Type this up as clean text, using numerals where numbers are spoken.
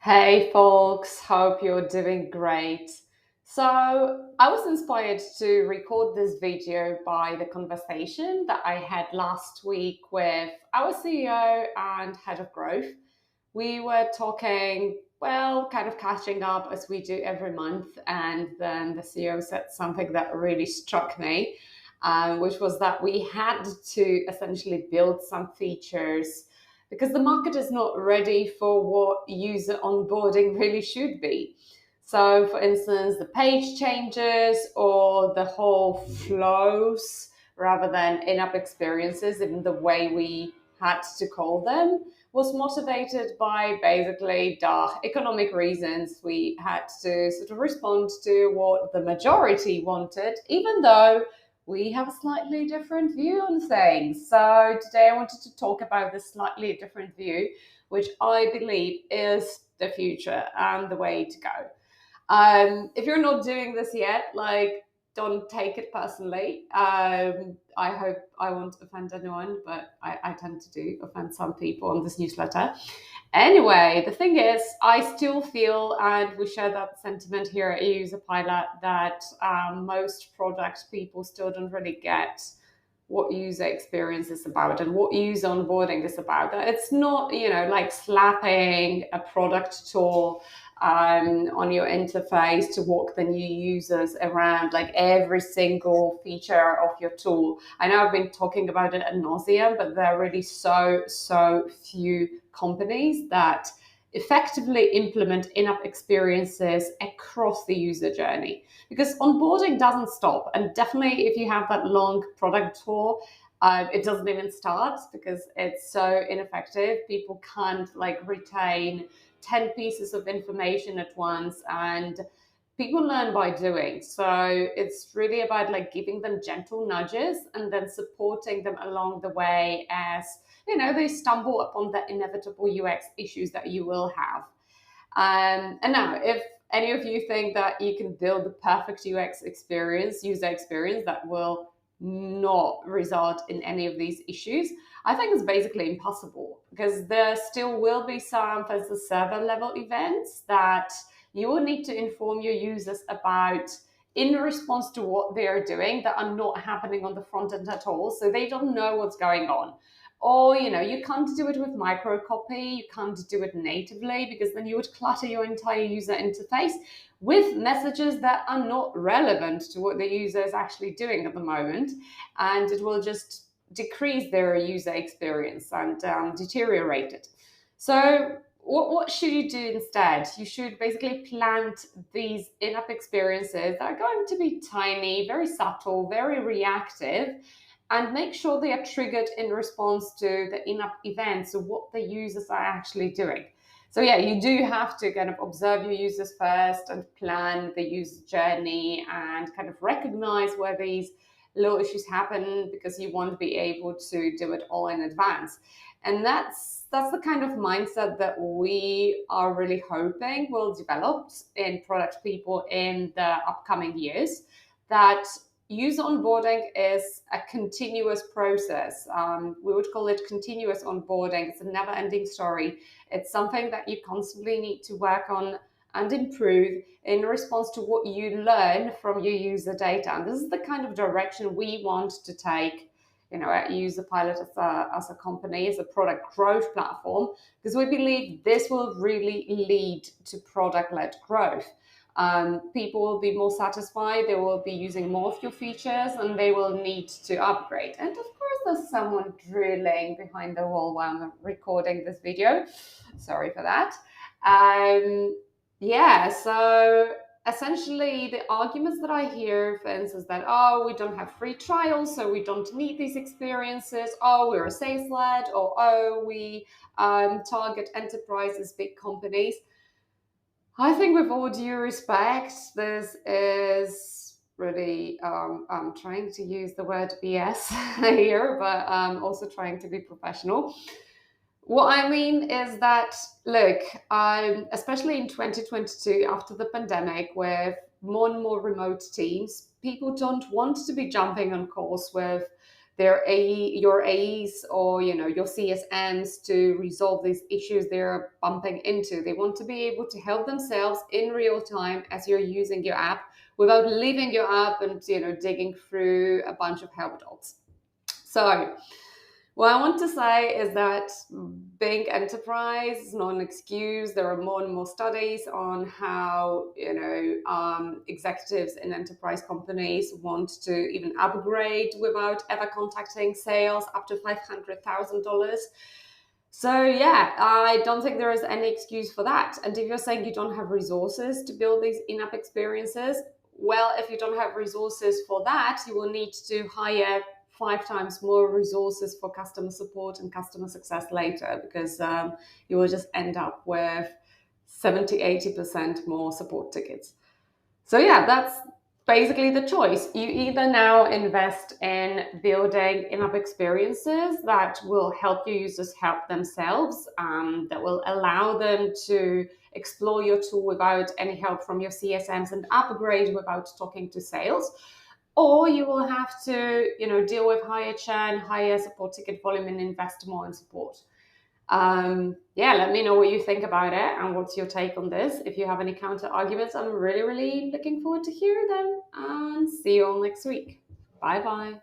Hey folks, hope you're doing great. So, I was inspired to record this video by the conversation that I had last week with our CEO and head of growth. We were talking, well, kind of catching up as we do every month, and then the CEO said something that really struck me, which was that we had to essentially build some features because the market is not ready for what user onboarding really should be. So, for instance, the page changes or the whole flows rather than in app experiences, in the way we had to call them, was motivated by basically economic reasons. We had to sort of respond to what the majority wanted, even though we have a slightly different view on things. So today I wanted to talk about this slightly different view, which I believe is the future and the way to go. If you're not doing this yet, don't take it personally. I hope I won't offend anyone, but I tend to do offend some people on this newsletter. Anyway, the thing is, I still feel, and we share that sentiment here at User Pilot, that most product people still don't really get what user experience is about and what user onboarding is about. That it's not, like slapping a product tool on your interface to walk the new users around like every single feature of your tool. I know I've been talking about it ad nauseum, but there are really so few companies that effectively implement in-app experiences across the user journey, because onboarding doesn't stop. And definitely if you have that long product tour, it doesn't even start because it's so ineffective. People can't retain 10 pieces of information at once, and people learn by doing. So it's really about giving them gentle nudges and then supporting them along the way as they stumble upon the inevitable UX issues that you will have. And now, if any of you think that you can build the perfect user experience that will not result in any of these issues, I think it's basically impossible, because there still will be some, for instance, server level events that you will need to inform your users about in response to what they are doing that are not happening on the front end at all. So they don't know what's going on. Or, you can't do it with microcopy, you can't do it natively, because then you would clutter your entire user interface with messages that are not relevant to what the user is actually doing at the moment. And it will just decrease their user experience and deteriorate it. So what should you do instead? You should basically plant these in-app experiences that are going to be tiny, very subtle, very reactive, and make sure they are triggered in response to the in-app events of what the users are actually doing. So yeah, you do have to kind of observe your users first and plan the user journey and kind of recognize where these little issues happen, because you won't be able to do it all in advance. And that's the kind of mindset that we are really hoping will develop in product people in the upcoming years, that user onboarding is a continuous process. We would call it continuous onboarding. It's a never-ending story. It's something that you constantly need to work on and improve in response to what you learn from your user data. And this is the kind of direction we want to take, at User Pilot as a company, as a product growth platform, because we believe this will really lead to product-led growth. People will be more satisfied, they will be using more of your features, and they will need to upgrade. And of course, there's someone drilling behind the wall while I'm recording this video. Sorry for that. So essentially the arguments that I hear, for instance, that, oh, we don't have free trials, so we don't need these experiences, oh, we're a sales-led, or oh, we target enterprises, big companies. I think with all due respect, this is really, I'm trying to use the word BS here, but I'm also trying to be professional. What I mean is that, look, especially in 2022, after the pandemic, with more and more remote teams, people don't want to be jumping on calls with your AEs or your CSMs to resolve these issues they're bumping into. They want to be able to help themselves in real time as you're using your app without leaving your app and digging through a bunch of help docs. So what I want to say is that being enterprise is not an excuse. There are more and more studies on how executives in enterprise companies want to even upgrade without ever contacting sales up to $500,000. So yeah, I don't think there is any excuse for that. And if you're saying you don't have resources to build these in-app experiences, well, if you don't have resources for that, you will need to hire 5 times more resources for customer support and customer success later, because you will just end up with 70-80% more support tickets. So yeah, that's basically the choice. You either now invest in building in-app experiences that will help your users help themselves, that will allow them to explore your tool without any help from your CSMs and upgrade without talking to sales, or you will have to deal with higher churn, higher support ticket volume, and invest more in support. Yeah, let me know what you think about it and what's your take on this. If you have any counter arguments, I'm really looking forward to hear them, and see you all next week. Bye bye.